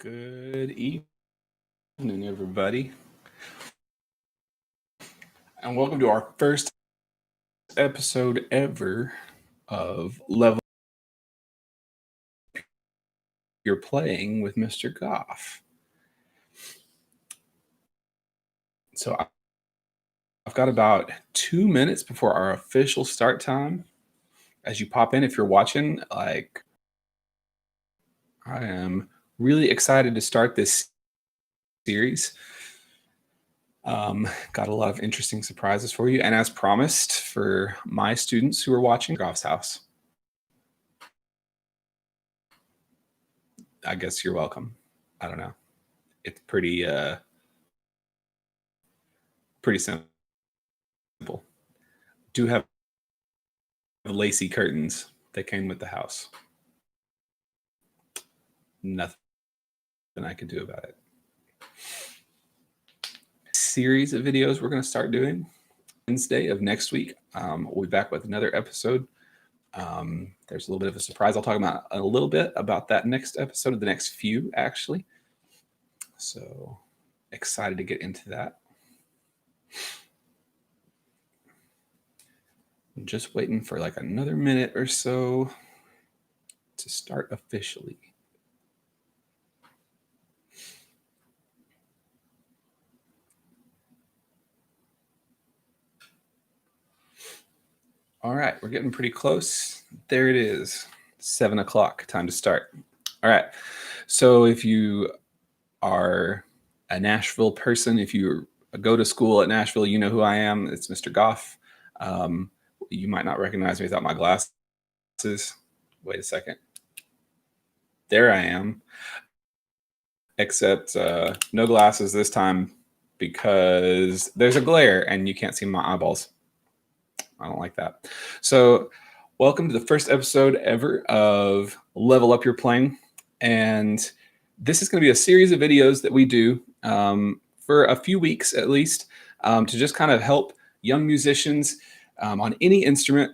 Good evening, everybody, and welcome to our first episode ever of Level You're Playing with Mr. Goff. So I've got about 2 minutes before our official start time. As you pop in, if you're watching, I am really excited to start this series. Got a lot of interesting surprises for you. And as promised, for my students who are watching Goff's house, I guess you're welcome. I don't know. It's pretty simple. Do have lacy curtains that came with the house. Nothing I could do about it. Series of videos we're going to start doing Wednesday of next week. We'll be back with another episode. There's a little bit of a surprise. I'll talk about a little bit about that next episode, of the next few actually. So excited to get into that. I'm just waiting for like another minute or so to start officially. All right, we're getting pretty close. There it is, 7 o'clock, time to start. All right, so if you are a Nashville person, if you go to school at Nashville, you know who I am. It's Mr. Goff. You might not recognize me without my glasses. Wait a second. There I am, except no glasses this time because there's a glare and you can't see my eyeballs. I don't like that. So welcome to the first episode ever of Level Up Your Playing. And this is going to be a series of videos that we do for a few weeks at least to just kind of help young musicians on any instrument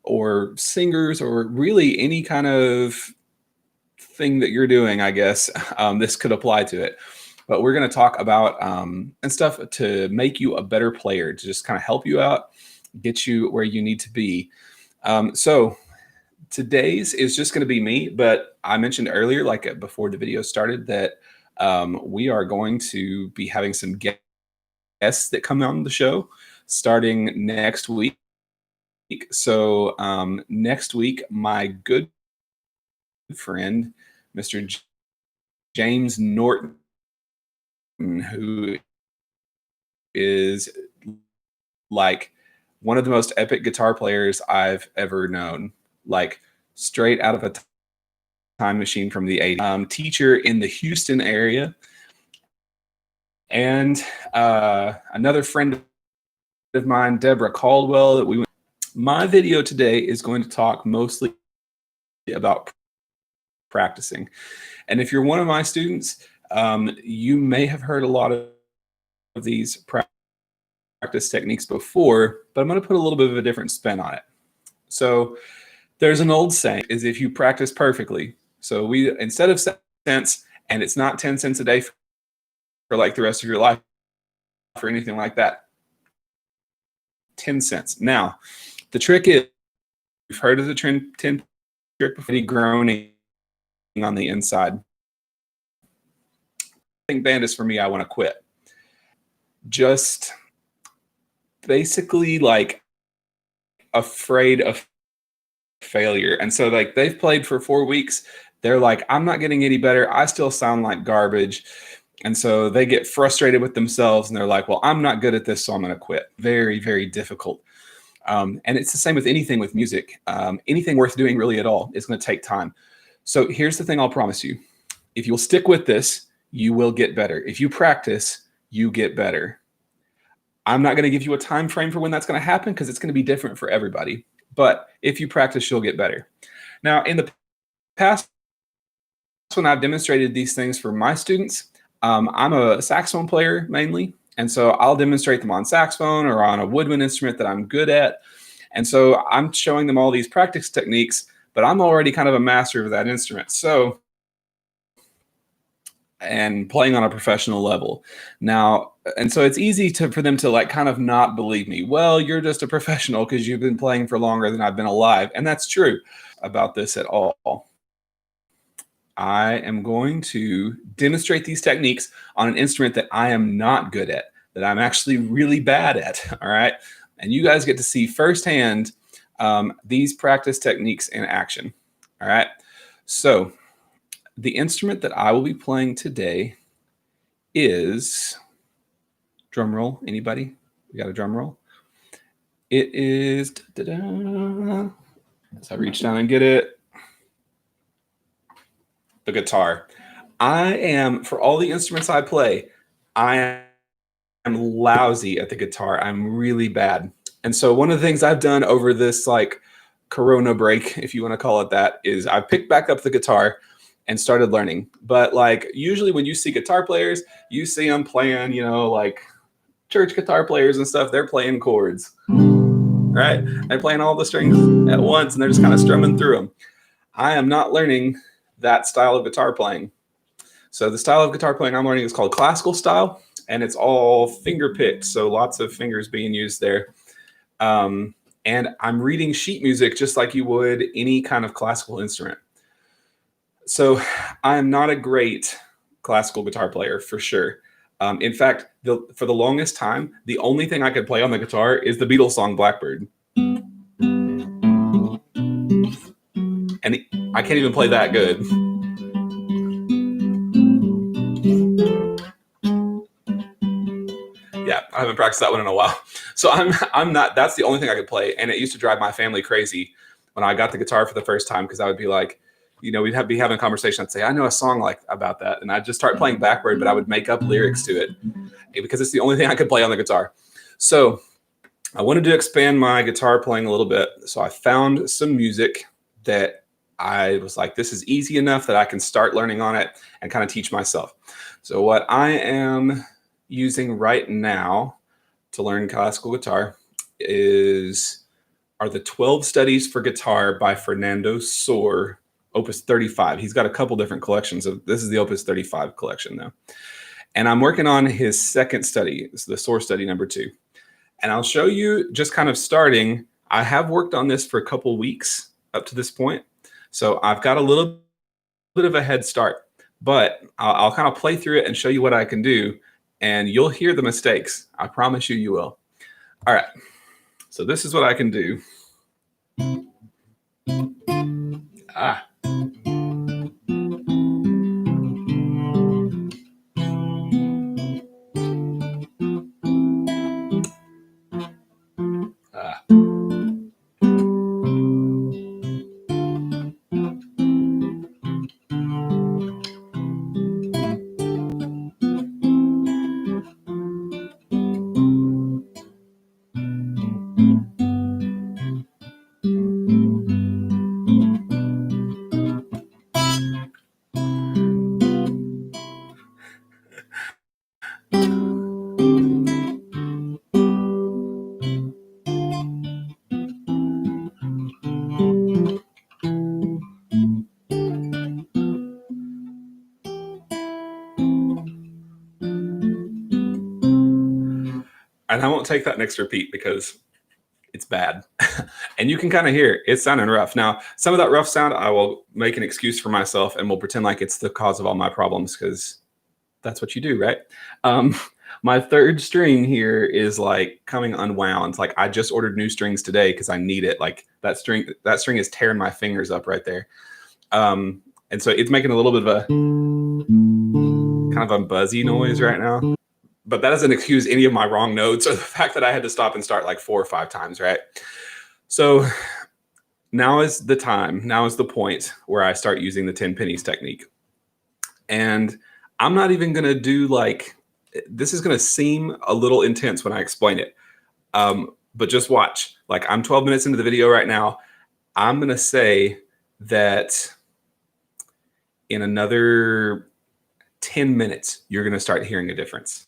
or singers or really any kind of thing that you're doing, I guess. This could apply to it. But we're going to talk about and stuff to make you a better player, to just kind of help you out, get you where you need to be. So today's is just going to be me, but I mentioned earlier, like before the video started, that we are going to be having some guests that come on the show starting next week. So next week, my good friend, Mr. James Norton, who is like one of the most epic guitar players I've ever known, like straight out of a time machine from the 80s. Teacher in the Houston area. And another friend of mine, Deborah Caldwell, that we went. My video today is going to talk mostly about practicing. And if you're one of my students, you may have heard a lot of these practice techniques before, but I'm going to put a little bit of a different spin on it. So there's an old saying, is if you practice perfectly. So we, instead of cents, and it's not 10 cents a day for like the rest of your life or anything like that, 10 cents. Now, the trick is, you've heard of the 10 trick before, any groaning on the inside. I think band is for me, I want to quit. Just basically like afraid of failure. And so like they've played for 4 weeks. They're like, I'm not getting any better. I still sound like garbage. And so they get frustrated with themselves and they're like, well, I'm not good at this, so I'm going to quit. Very, very difficult. And it's the same with anything with music. Anything worth doing really at all is going to take time. So here's the thing I'll promise you. If you'll stick with this, you will get better. If you practice, you get better. I'm not going to give you a time frame for when that's going to happen because it's going to be different for everybody. But if you practice, you'll get better. Now, in the past, when I've demonstrated these things for my students, I'm a saxophone player mainly. And so I'll demonstrate them on saxophone or on a woodwind instrument that I'm good at. And so I'm showing them all these practice techniques, but I'm already kind of a master of that instrument. So and playing on a professional level. Now, and so it's easy for them to like kind of not believe me. Well, you're just a professional because you've been playing for longer than I've been alive. And that's true about this at all. I am going to demonstrate these techniques on an instrument that I am not good at, that I'm actually really bad at. All right. And you guys get to see firsthand these practice techniques in action. All right. So the instrument that I will be playing today is, drum roll, anybody? We got a drum roll? It is, as I reach down and get it, the guitar. I am, for all the instruments I play, I am lousy at the guitar. I'm really bad. And so one of the things I've done over this like Corona break, if you want to call it that, is I picked back up the guitar and started learning. But like usually when you see guitar players, you see them playing, you know, like church guitar players and stuff, they're playing chords, right? They're playing all the strings at once and they're just kind of strumming through them. I am not learning that style of guitar playing. So the style of guitar playing I'm learning is called classical style, and it's all finger picked. So lots of fingers being used there. And I'm reading sheet music just like you would any kind of classical instrument. So I am not a great classical guitar player for sure. In fact, for the longest time, the only thing I could play on the guitar is the Beatles song Blackbird. And I can't even play that good. Yeah, I haven't practiced that one in a while. So I'm not, that's the only thing I could play. And it used to drive my family crazy when I got the guitar for the first time, because I would be like, you know, we'd be having a conversation. I'd say, I know a song like about that. And I'd just start playing Blackbird, but I would make up lyrics to it because it's the only thing I could play on the guitar. So I wanted to expand my guitar playing a little bit. So I found some music that I was like, this is easy enough that I can start learning on it and kind of teach myself. So what I am using right now to learn classical guitar are the 12 Studies for Guitar by Fernando Sor, Opus 35. He's got a couple different collections. This is the Opus 35 collection though. And I'm working on his second study. It's the Sor study number 2. And I'll show you just kind of starting. I have worked on this for a couple weeks up to this point. So I've got a little bit of a head start, but I'll kind of play through it and show you what I can do. And you'll hear the mistakes. I promise you will. All right. So this is what I can do. And I won't take that next repeat because it's bad. And you can kind of hear it's sounding rough. Now, some of that rough sound, I will make an excuse for myself and will pretend like it's the cause of all my problems, because that's what you do, right? My third string here is like coming unwound. Like I just ordered new strings today because I need it. Like that string is tearing my fingers up right there. And so it's making a little bit of a kind of a buzzy noise right now. But that doesn't excuse any of my wrong notes or the fact that I had to stop and start like 4 or 5 times, right? So now is the time. Now is the point where I start using the 10 pennies technique. And I'm not even going to do like, this is going to seem a little intense when I explain it. But just watch. Like I'm 12 minutes into the video right now. I'm going to say that in another 10 minutes, you're going to start hearing a difference.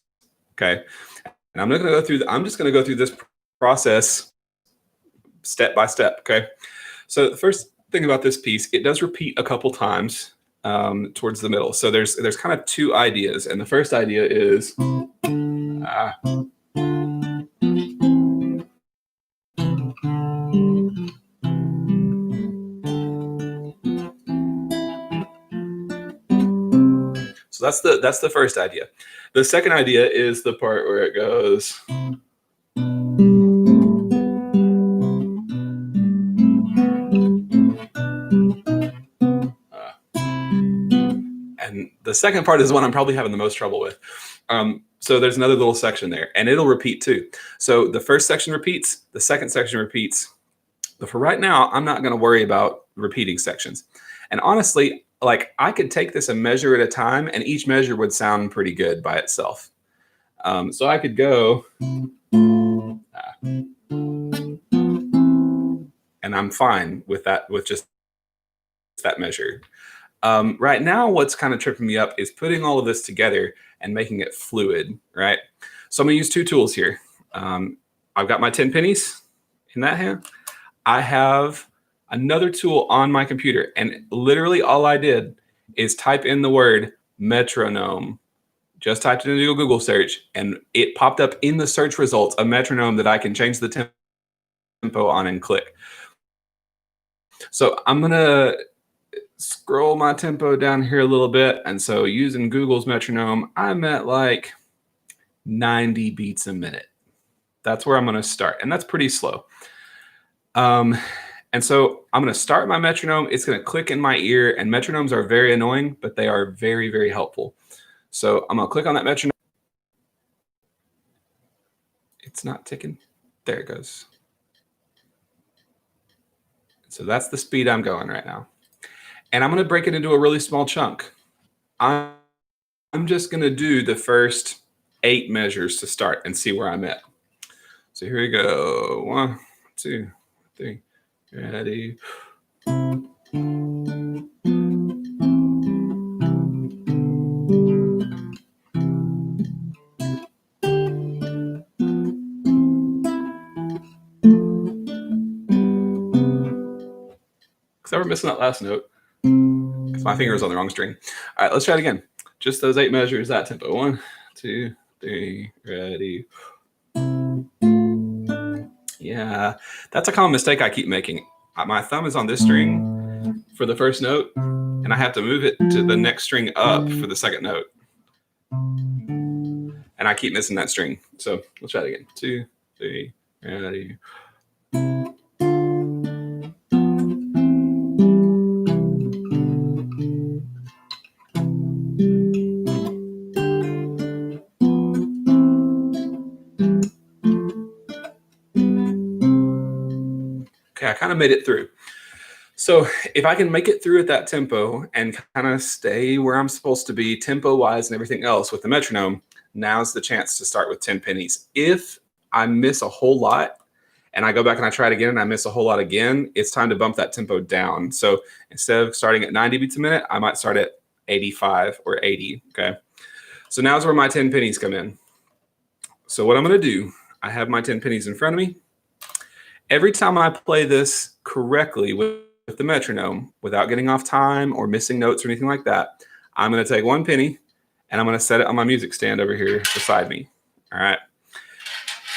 Okay. And I'm not going to go through I'm just going to go through this process step by step. Okay. So the first thing about this piece, it does repeat a couple times. towards the middle. So there's kind of two ideas, and the first idea is so that's the first idea. The second idea is the part where it goes. And the second part is one I'm probably having the most trouble with. So there's another little section there, and it'll repeat too. So the first section repeats, the second section repeats. But for right now, I'm not going to worry about repeating sections. And honestly, like I could take this a measure at a time, and each measure would sound pretty good by itself. So I could go, and I'm fine with that, with just that measure. Right now, what's kind of tripping me up is putting all of this together and making it fluid, right? So I'm going to use two tools here. I've got my 10 pennies in that hand. I have another tool on my computer, and literally all I did is type in the word metronome. Just typed it into a Google search, and it popped up in the search results a metronome that I can change the tempo on and click. So I'm going to scroll my tempo down here a little bit. And so using Google's metronome, I'm at like 90 beats a minute. That's where I'm going to start. And that's pretty slow. And so I'm going to start my metronome. It's going to click in my ear, and metronomes are very annoying, but they are very, very helpful. So I'm going to click on that metronome. It's not ticking. There it goes. So that's the speed I'm going right now. And I'm going to break it into a really small chunk. I'm just going to do the first 8 measures to start and see where I'm at. So here we go. 1, 2, 3. Ready. Because we're missing that last note. Because my finger is on the wrong string. All right, let's try it again. Just those 8 measures, that tempo. 1, 2, 3, ready. Yeah, that's a common mistake I keep making. My thumb is on this string for the first note, and I have to move it to the next string up for the second note. And I keep missing that string. So let's try it again. 2, 3, ready. Okay, I kind of made it through. So if I can make it through at that tempo and kind of stay where I'm supposed to be tempo-wise and everything else with the metronome, now's the chance to start with 10 pennies. If I miss a whole lot and I go back and I try it again and I miss a whole lot again, it's time to bump that tempo down. So instead of starting at 90 beats a minute, I might start at 85 or 80, okay? So now's where my 10 pennies come in. So what I'm going to do, I have my 10 pennies in front of me. Every time I play this correctly with the metronome, without getting off time or missing notes or anything like that, I'm going to take 1 penny and I'm going to set it on my music stand over here beside me. All right.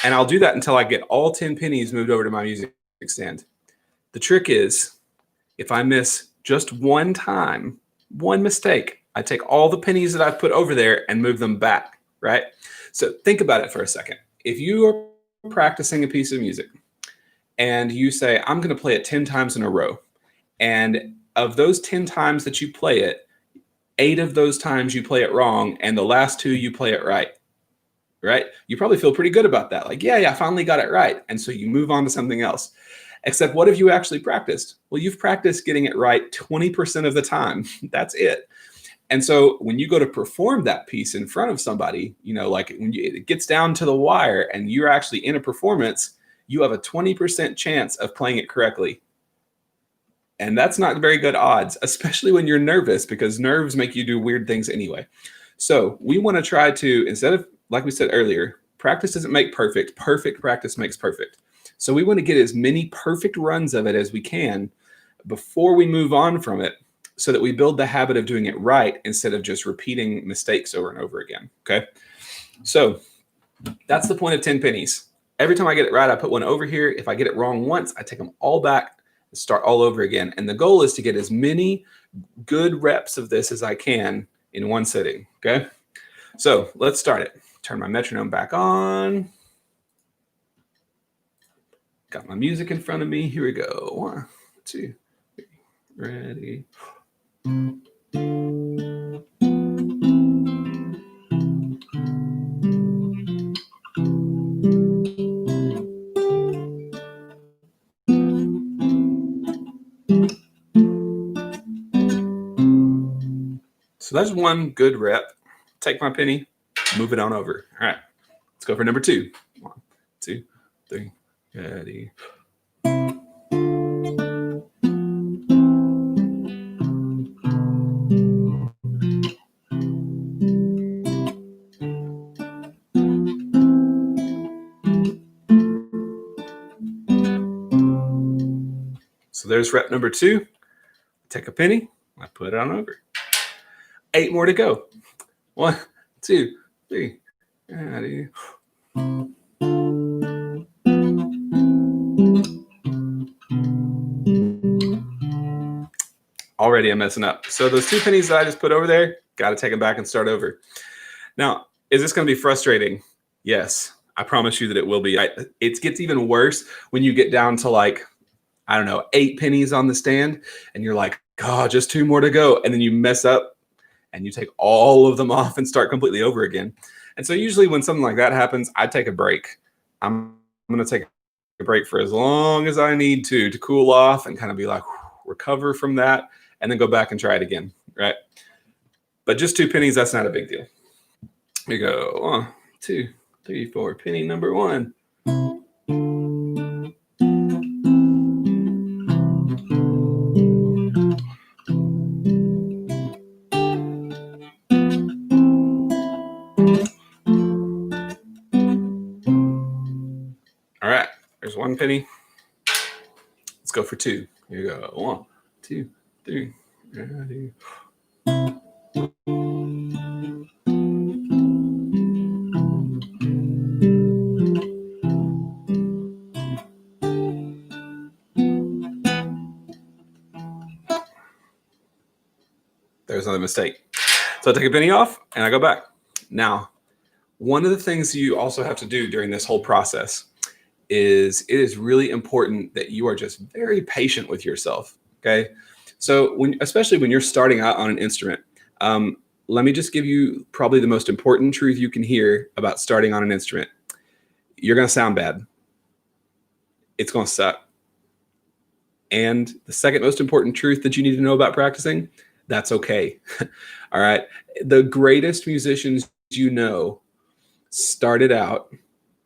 And I'll do that until I get all 10 pennies moved over to my music stand. The trick is, if I miss just one time, one mistake, I take all the pennies that I've put over there and move them back, right? So think about it for a second. If you are practicing a piece of music and you say, I'm going to play it 10 times in a row, and of those 10 times that you play it, 8 of those times you play it wrong, and the last 2 you play it right, right? You probably feel pretty good about that. Like, yeah, I finally got it right. And so you move on to something else. Except what have you actually practiced? Well, you've practiced getting it right 20% of the time. That's it. And so when you go to perform that piece in front of somebody, you know, like when it gets down to the wire and you're actually in a performance, you have a 20% chance of playing it correctly. And that's not very good odds, especially when you're nervous, because nerves make you do weird things anyway. So we want to try to, instead of, like we said earlier, practice doesn't make perfect. Perfect practice makes perfect. So we want to get as many perfect runs of it as we can before we move on from it. so that we build the habit of doing it right instead of just repeating mistakes over and over again. Okay. So that's the point of 10 pennies. Every time I get it right, I put one over here. If I get it wrong once, I take them all back and start all over again. And the goal is to get as many good reps of this as I can in one sitting. Okay. So let's start it. Turn my metronome back on. Got my music in front of me. Here we go. 1, 2, 3. Ready. So that's one good rep. Take my penny, move it on over. All right, let's go for number 2. 1, 2, 3. Ready. So there's rep number 2. Take a penny, I put it on over. 8 more to go. 1, 2, 3. Ready. Already I'm messing up. So those 2 pennies that I just put over there, got to take them back and start over. Now, is this going to be frustrating? Yes, I promise you that it will be. It gets even worse when you get down to like, I don't know, 8 pennies on the stand and you're like, oh, just 2 more to go. And then you mess up and you take all of them off and start completely over again. And so usually when something like that happens, I take a break. I'm going to take a break for as long as I need to cool off and kind of be like, recover from that, and then go back and try it again, right? But just 2 pennies, that's not a big deal. Here we go. 1, 2, 3, 4. Penny number 1. All right, there's 1 penny. Let's go for 2. Here we go. 1, 2, 3. Ready. There's another mistake. So I take a penny off and I go back. Now, one of the things you also have to do during this whole process is it is really important that you are just very patient with yourself. Okay. So especially when you're starting out on an instrument, let me just give you probably the most important truth you can hear about starting on an instrument. You're going to sound bad. It's going to suck. And the second most important truth that you need to know about practicing, that's okay. All right. The greatest musicians you know started out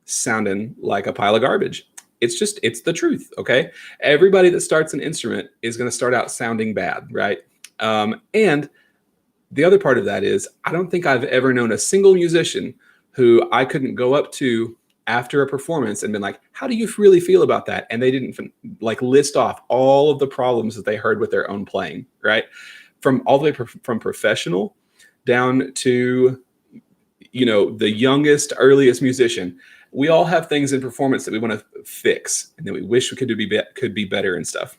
sounding like a pile of garbage. It's the truth. Okay. Everybody that starts an instrument is going to start out sounding bad. Right. And the other part of that is I don't think I've ever known a single musician who I couldn't go up to after a performance and been like, how do you really feel about that? And they didn't like list off all of the problems that they heard with their own playing, right? From all the way from professional down to, the youngest, earliest musician. We all have things in performance that we want to fix and that we wish we could be better and stuff.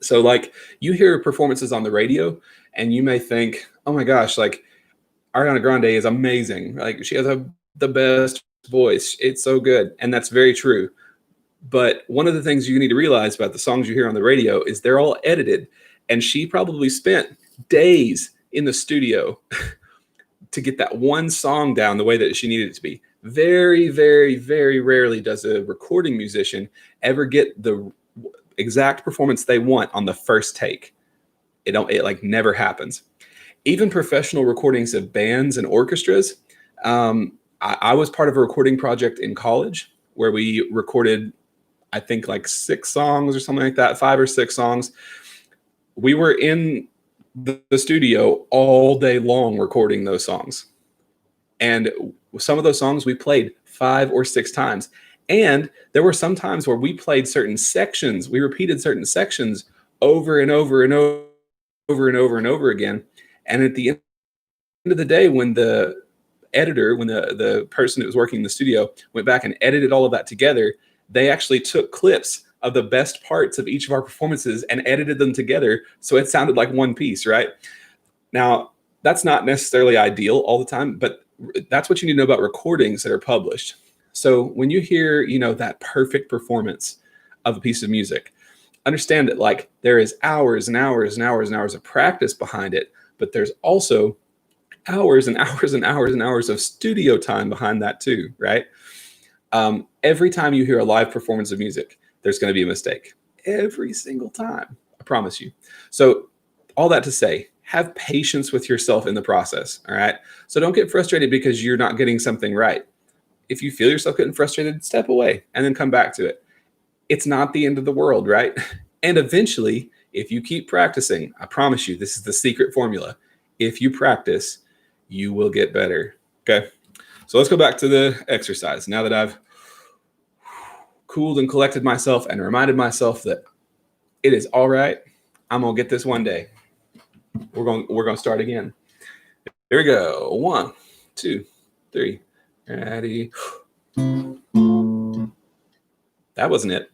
So like you hear performances on the radio and you may think, oh my gosh, like Ariana Grande is amazing. Like she has the best voice. It's so good. And that's very true. But one of the things you need to realize about the songs you hear on the radio is they're all edited. And she probably spent days in the studio to get that one song down the way that she needed it to be. Very, very, very rarely does a recording musician ever get the exact performance they want on the first take. It like never happens. Even professional recordings of bands and orchestras. I was part of a recording project in college where we recorded, I think like 6 songs or something like that, 5 or 6 songs. We were in the studio all day long recording those songs. And some of those songs we played 5 or 6 times. And there were some times where we played certain sections. We repeated certain sections over and over and over over and over and over again. And at the end of the day, when the editor, when the person that was working in the studio went back and edited all of that together, they actually took clips of the best parts of each of our performances and edited them together so it sounded like one piece, right? Now, that's not necessarily ideal all the time, but that's what you need to know about recordings that are published. So when you hear, that perfect performance of a piece of music, understand that like there is hours and hours and hours and hours of practice behind it, but there's also hours and hours and hours and hours of studio time behind that too, right? Every time you hear a live performance of music, there's going to be a mistake. Every single time, I promise you. So all that to say, have patience with yourself in the process, all right? So don't get frustrated because you're not getting something right. If you feel yourself getting frustrated, step away and then come back to it. It's not the end of the world, right? And eventually, if you keep practicing, I promise you, this is the secret formula. If you practice, you will get better. Okay. So let's go back to the exercise. Now that I've cooled and collected myself and reminded myself that it is all right, I'm going to get this one day. We're going to start again. Here we go. 1, 2, 3. Ready. That wasn't it.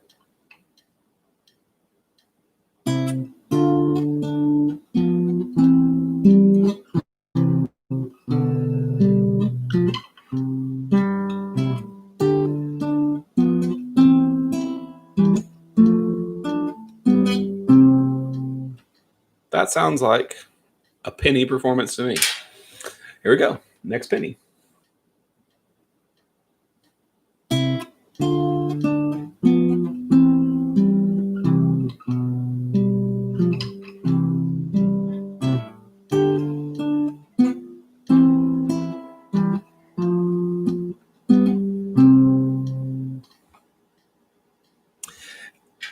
That sounds like a penny performance to me. Here we go. Next penny.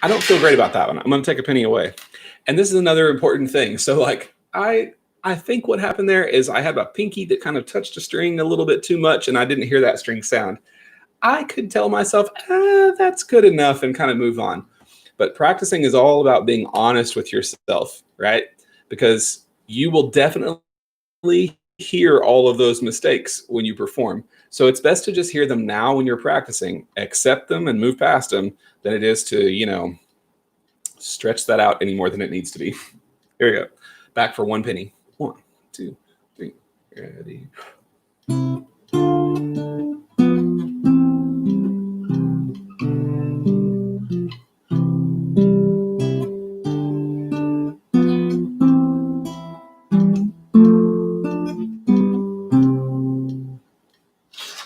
I don't feel great about that one. I'm going to take a penny away. And this is another important thing. So like I think what happened there is I had a pinky that kind of touched a string a little bit too much and I didn't hear that string sound. I could tell myself, that's good enough and kind of move on. But practicing is all about being honest with yourself, right? Because you will definitely hear all of those mistakes when you perform. So it's best to just hear them now when you're practicing, accept them and move past them than it is to, stretch that out any more than it needs to be. Here we go. Back for one penny. 1, 2, 3. Ready.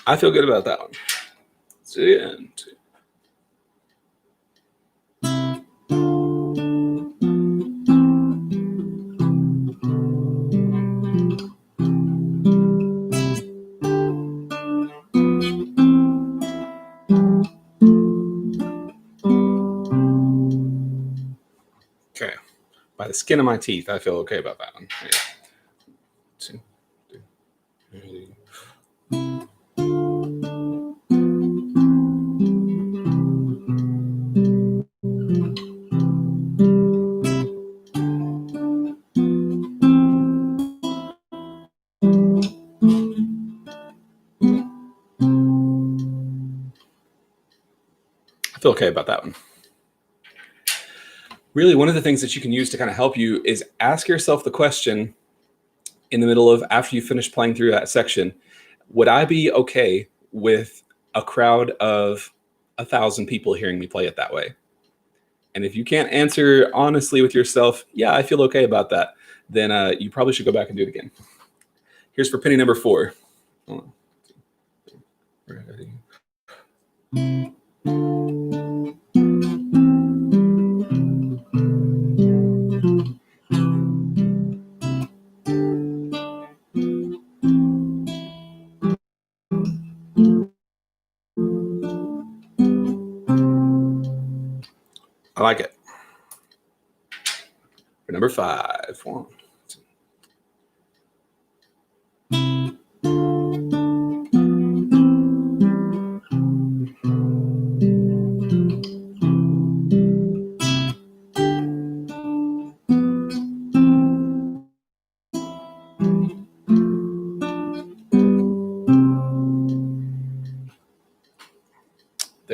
I feel good about that one. Let's do it again. Okay. By the skin of my teeth, I feel okay about that one. Here. 2, 3. Ready. I feel okay about that one. Really, one of the things that you can use to kind of help you is ask yourself the question in the middle of after you finish playing through that section, would I be okay with a crowd of 1,000 people hearing me play it that way? And if you can't answer honestly with yourself, yeah, I feel okay about that, then you probably should go back and do it again. Here's for penny number 4. 1, 2, 3. Ready. I like it. For number 5. 1, 2.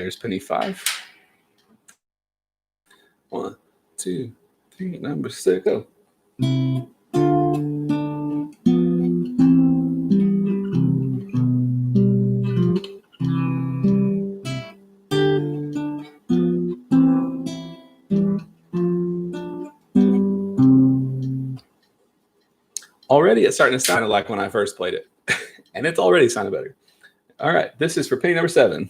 There's penny 5. 1, 2, 3, number 6, go. Already it's starting to sound like when I first played it. And it's already sounded better. All right, this is for penny number 7.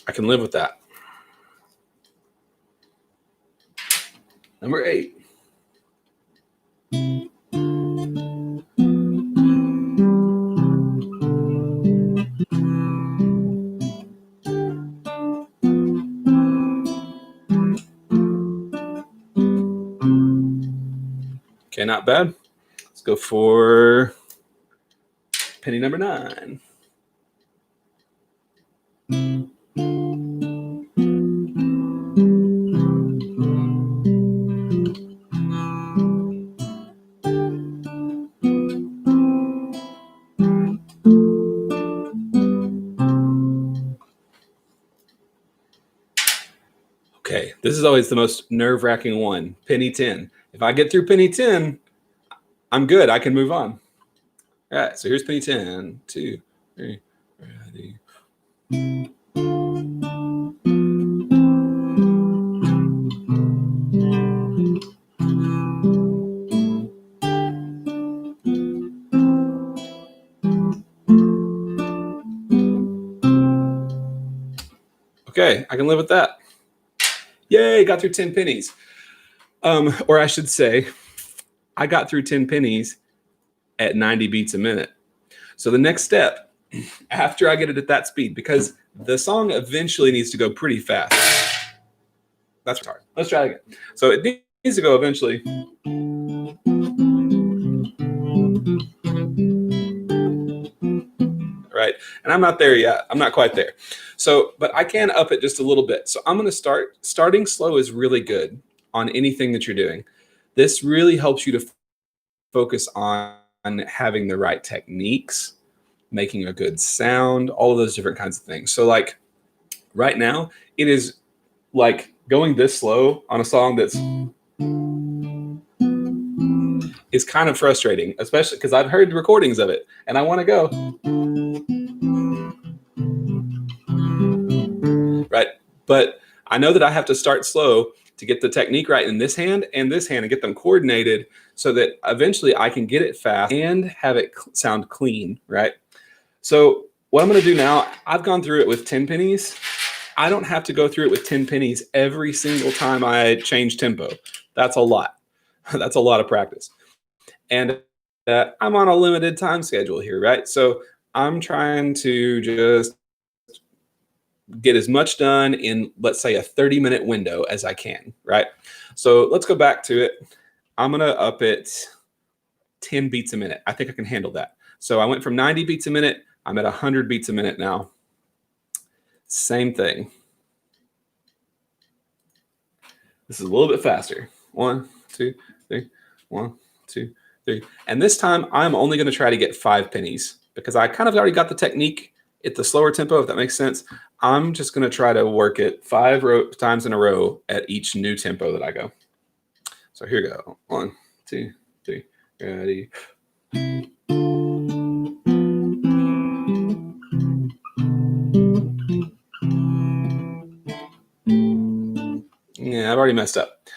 I can live with that. Number 8. Okay, not bad. Let's go for penny number 9. Okay, this is always the most nerve-wracking one. Penny 10. If I get through penny 10, I'm good. I can move on. All right, so here's penny 10. 2, 3, ready. Okay, I can live with that. Yay, got through 10 pennies. Or I should say, I got through 10 pennies at 90 beats a minute. So the next step, after I get it at that speed, because the song eventually needs to go pretty fast. That's hard. Let's try it again. So it needs to go eventually. Right? And I'm not there yet. I'm not quite there. So, but I can up it just a little bit. So I'm going to starting slow is really good on anything that you're doing. This really helps you to focus on having the right techniques, making a good sound, all of those different kinds of things. So like right now, it is like going this slow on a song that's is kind of frustrating, especially because I've heard recordings of it and I want to go. Right. But I know that I have to start slow to get the technique right in this hand and this hand and get them coordinated so that eventually I can get it fast and have it sound clean. Right. So what I'm going to do now, I've gone through it with 10 pennies. I don't have to go through it with 10 pennies every single time I change tempo. That's a lot. That's a lot of practice. And I'm on a limited time schedule here, right? So I'm trying to just get as much done in, let's say, a 30-minute window as I can, right? So let's go back to it. I'm going to up it 10 beats a minute. I think I can handle that. So I went from 90 beats a minute. I'm at 100 beats a minute now. Same thing. This is a little bit faster. 1, 2, 3, 1, 2, 3. And this time I'm only going to try to get 5 pennies because I kind of already got the technique at the slower tempo, if that makes sense. I'm just going to try to work it 5 times in a row at each new tempo that I go. So here we go. 1, 2, 3, ready. Yeah, I've already messed up.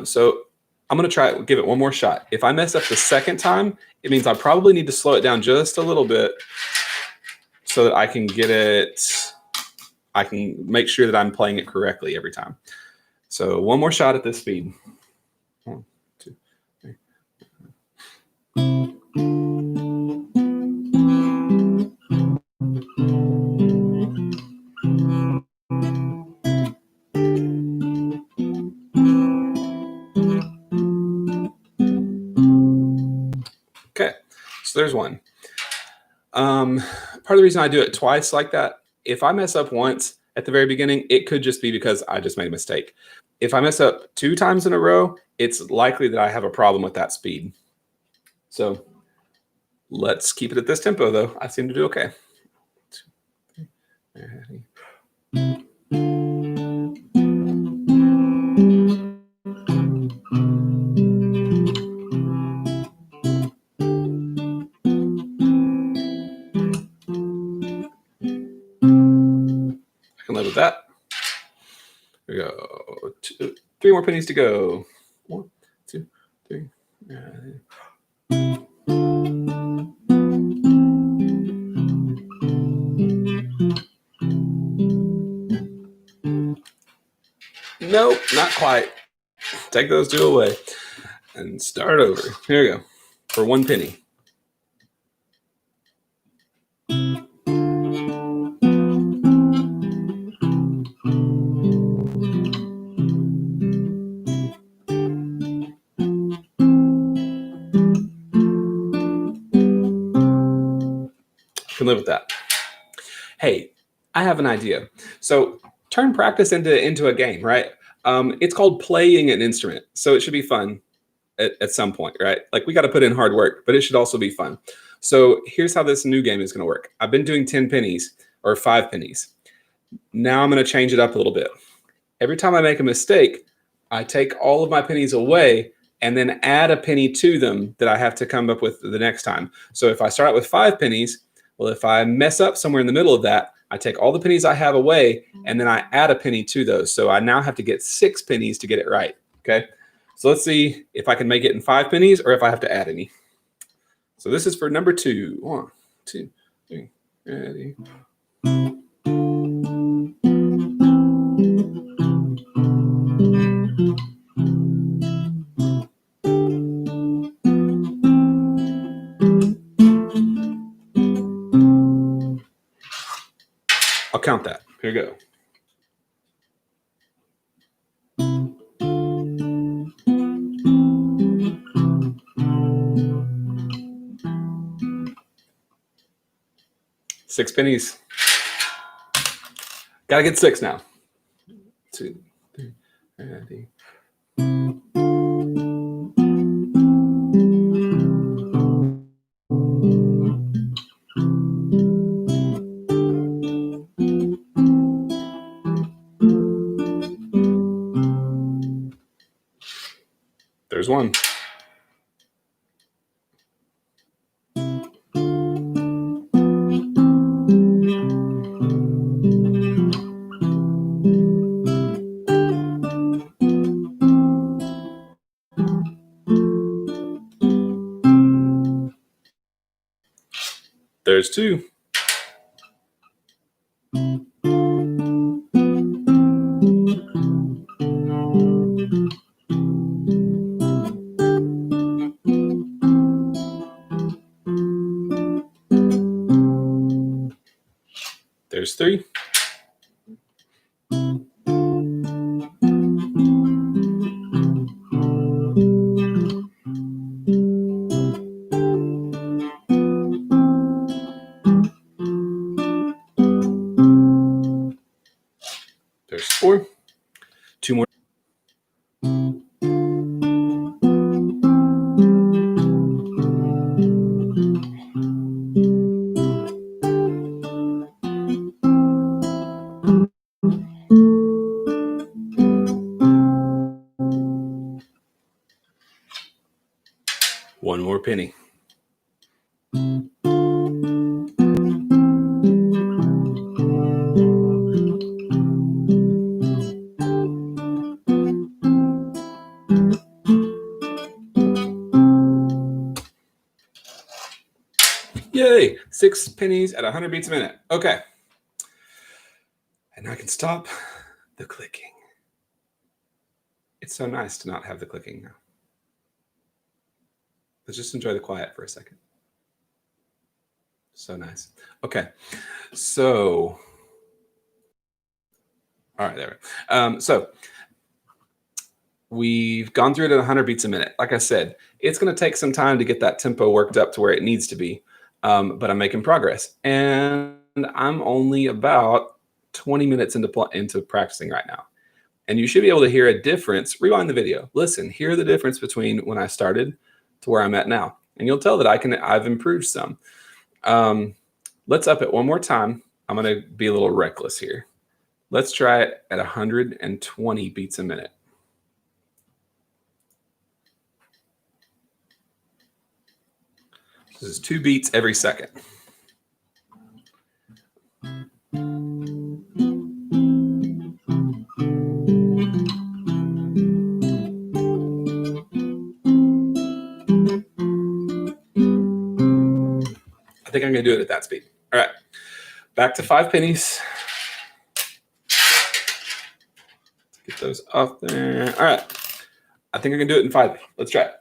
So I'm going to try it, give it one more shot. If I mess up the second time, it means I probably need to slow it down just a little bit so that I can get it, I can make sure that I'm playing it correctly every time. So one more shot at this speed. 1, 2, 3. So there's one. Part of the reason I do it twice like that, if I mess up once at the very beginning, it could just be because I just made a mistake. If I mess up 2 times in a row, it's likely that I have a problem with that speed. So let's keep it at this tempo, though. I seem to do okay. 2, 3, ready. I can live with that. Here we go. 3 more pennies to go. 1, 2, 3. Nope, not quite. Take those 2 away and start over. Here we go. For 1 penny. Can live with that. Hey, I have an idea. So turn practice into a game, right? It's called playing an instrument. So it should be fun at some point, right? Like we got to put in hard work, but it should also be fun. So here's how this new game is going to work. I've been doing 10 pennies or 5 pennies. Now I'm going to change it up a little bit. Every time I make a mistake, I take all of my pennies away and then add a penny to them that I have to come up with the next time. So if I start out with 5 pennies, well, if I mess up somewhere in the middle of that, I take all the pennies I have away and then I add a penny to those. So I now have to get 6 pennies to get it right. Okay. So let's see if I can make it in 5 pennies or if I have to add any. So this is for number 2. 1, 2, 3, ready. I'll count that. Here we go. Six pennies. Gotta get 6 now. 2, 3, ready. There's 1. There's 2. There's 3. There's 4. 2 more. One more penny. Yay! 6 pennies at 100 beats a minute. Okay. And I can stop the clicking. It's so nice to not have the clicking now. Let's just enjoy the quiet for a second. So nice. Okay. So, all right, there. So we've gone through it at 100 beats a minute. Like I said, it's going to take some time to get that tempo worked up to where it needs to be, but I'm making progress. And I'm only about 20 minutes into practicing right now. And you should be able to hear a difference. Rewind the video. Listen, hear the difference between when I started to where I'm at now. And you'll tell that I've improved some. Let's up it one more time. I'm going to be a little reckless here. Let's try it at 120 beats a minute. This is 2 beats every second. I think I'm going to do it at that speed. All right. Back to 5 pennies. Get those off there. All right. I think I can do it in 5. Let's try it.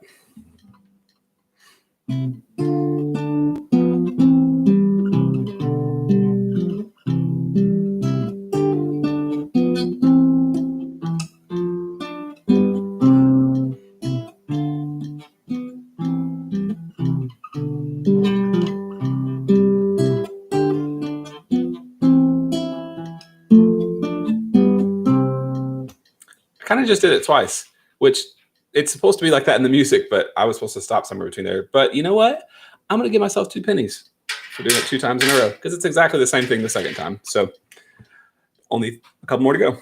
Kind of just did it twice, which it's supposed to be like that in the music, but I was supposed to stop somewhere between there. But you know what? I'm going to give myself 2 pennies for doing it 2 times in a row because it's exactly the same thing the second time. So only a couple more to go.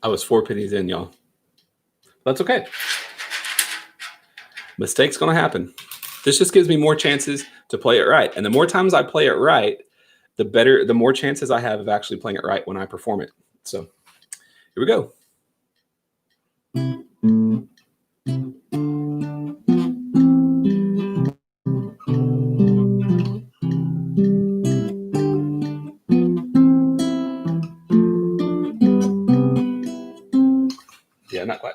I was 4 pennies in, y'all. That's okay. Mistakes going to happen. This just gives me more chances to play it right. And the more times I play it right, the more chances I have of actually playing it right when I perform it. So here we go. Yeah, not quite.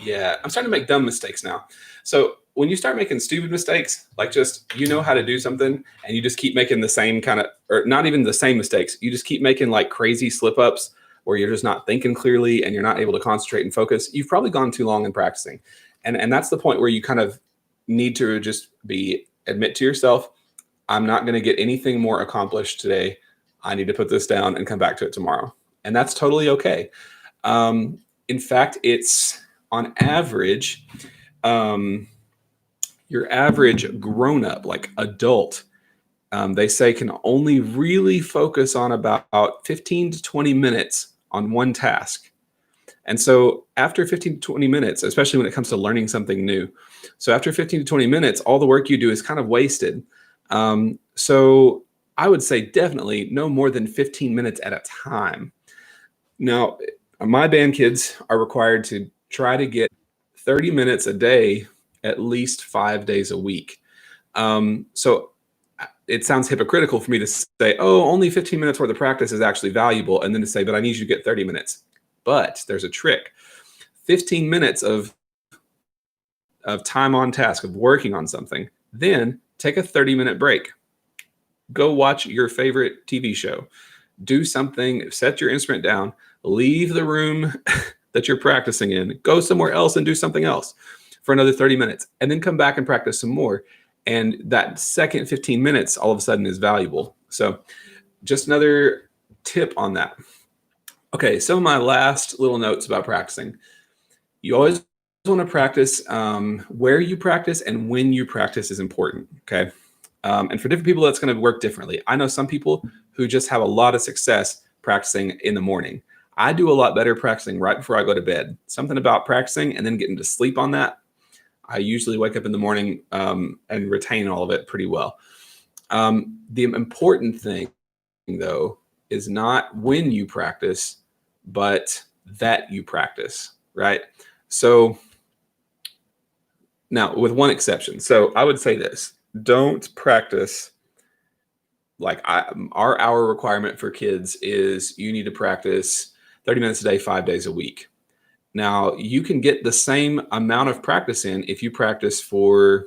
Yeah, I'm starting to make dumb mistakes now. So when you start making stupid mistakes, like just you know how to do something and you just keep making the same kind of, or not even the same mistakes, you just keep making like crazy slip ups where you're just not thinking clearly and you're not able to concentrate and focus, you've probably gone too long in practicing. And that's the point where you kind of need to just admit to yourself, I'm not going to get anything more accomplished today. I need to put this down and come back to it tomorrow. And that's totally okay. In fact, it's on average, your average grown-up, like adult, they say can only really focus on about 15 to 20 minutes on one task. And so after 15 to 20 minutes, especially when it comes to learning something new, so after 15 to 20 minutes, all the work you do is kind of wasted. So I would say definitely no more than 15 minutes at a time. Now, my band kids are required to try to get 30 minutes a day, at least 5 days a week. So it sounds hypocritical for me to say, oh, only 15 minutes worth of practice is actually valuable. And then to say, but I need you to get 30 minutes. But there's a trick. 15 minutes of time on task, of working on something. Then take a 30-minute break. Go watch your favorite TV show. Do something, set your instrument down, leave the room that you're practicing in, go somewhere else and do something else for another 30 minutes, and then come back and practice some more. And that second 15 minutes all of a sudden is valuable. So just another tip on that. Okay, some of my last little notes about practicing. You always want to practice where you practice and when you practice is important, okay? And for different people, that's going to work differently. I know some people who just have a lot of success practicing in the morning. I do a lot better practicing right before I go to bed. Something about practicing and then getting to sleep on that. I usually wake up in the morning and retain all of it pretty well. The important thing, though, is not when you practice, but that you practice, right? So now, with one exception. So I would say this: don't practice like our hour requirement for kids is you need to practice 30 minutes a day, 5 days a week. Now, you can get the same amount of practice in if you practice for,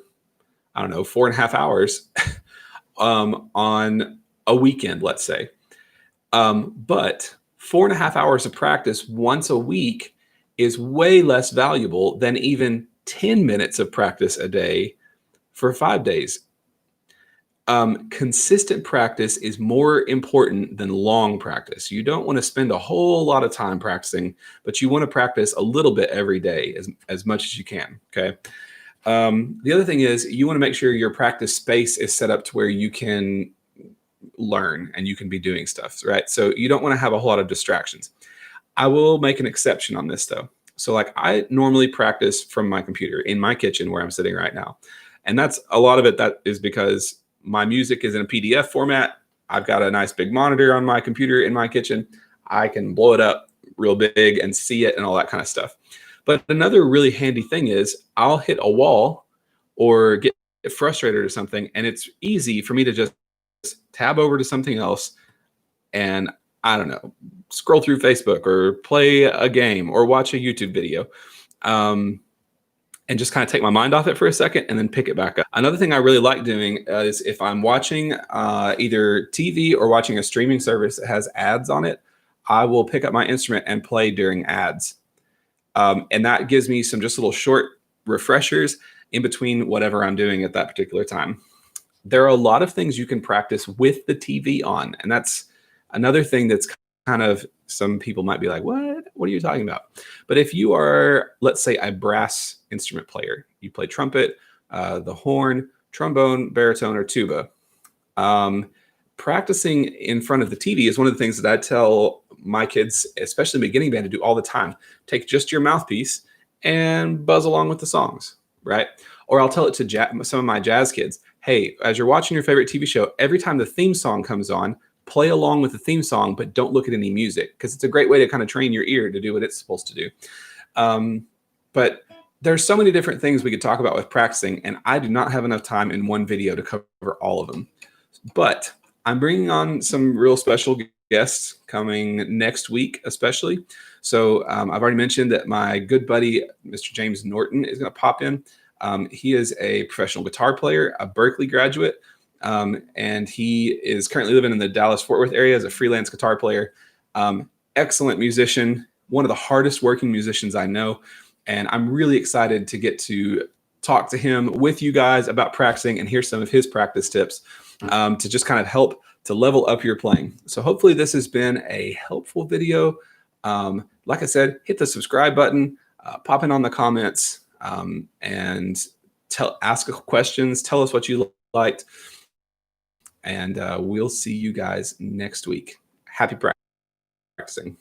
I don't know, 4.5 hours on a weekend, let's say. But 4.5 hours of practice once a week is way less valuable than even 10 minutes of practice a day for 5 days. Consistent practice is more important than long practice. You don't want to spend a whole lot of time practicing, but you want to practice a little bit every day as much as you can. Okay. The other thing is you want to make sure your practice space is set up to where you can learn and you can be doing stuff, right? So you don't want to have a whole lot of distractions. I will make an exception on this though. So like I normally practice from my computer in my kitchen where I'm sitting right now. And that's a lot of it. That is because my music is in a PDF format. I've got a nice big monitor on my computer in my kitchen. I can blow it up real big and see it and all that kind of stuff. But another really handy thing is I'll hit a wall or get frustrated or something, and it's easy for me to just tab over to something else and, I don't know, scroll through Facebook or play a game or watch a YouTube video. And just kind of take my mind off it for a second and then pick it back up. Another thing I really like doing is if I'm watching either TV or watching a streaming service that has ads on it, I will pick up my instrument and play during ads. And that gives me some just little short refreshers in between whatever I'm doing at that particular time. There are a lot of things you can practice with the TV on. And that's another thing that's kind of, some people might be like, what are you talking about? But if you are, let's say, a brass instrument player, you play trumpet, the horn, trombone, baritone, or tuba, practicing in front of the TV is one of the things that I tell my kids, especially beginning band, to do all the time. Take just your mouthpiece and buzz along with the songs, right? Or I'll tell it to some of my jazz kids, hey, as you're watching your favorite TV show, every time the theme song comes on, play along with the theme song, but don't look at any music, because it's a great way to kind of train your ear to do what it's supposed to do. But there's so many different things we could talk about with practicing, and I do not have enough time in one video to cover all of them. But I'm bringing on some real special guests coming next week, especially. So I've already mentioned that my good buddy, Mr. James Norton, is going to pop in. He is a professional guitar player, a Berklee graduate, and he is currently living in the Dallas-Fort Worth area as a freelance guitar player. Excellent musician, one of the hardest working musicians I know. And I'm really excited to get to talk to him with you guys about practicing and hear some of his practice tips to just kind of help to level up your playing. So hopefully this has been a helpful video. Like I said, hit the subscribe button, pop in on the comments, and ask questions. Tell us what you liked. And we'll see you guys next week. Happy practicing.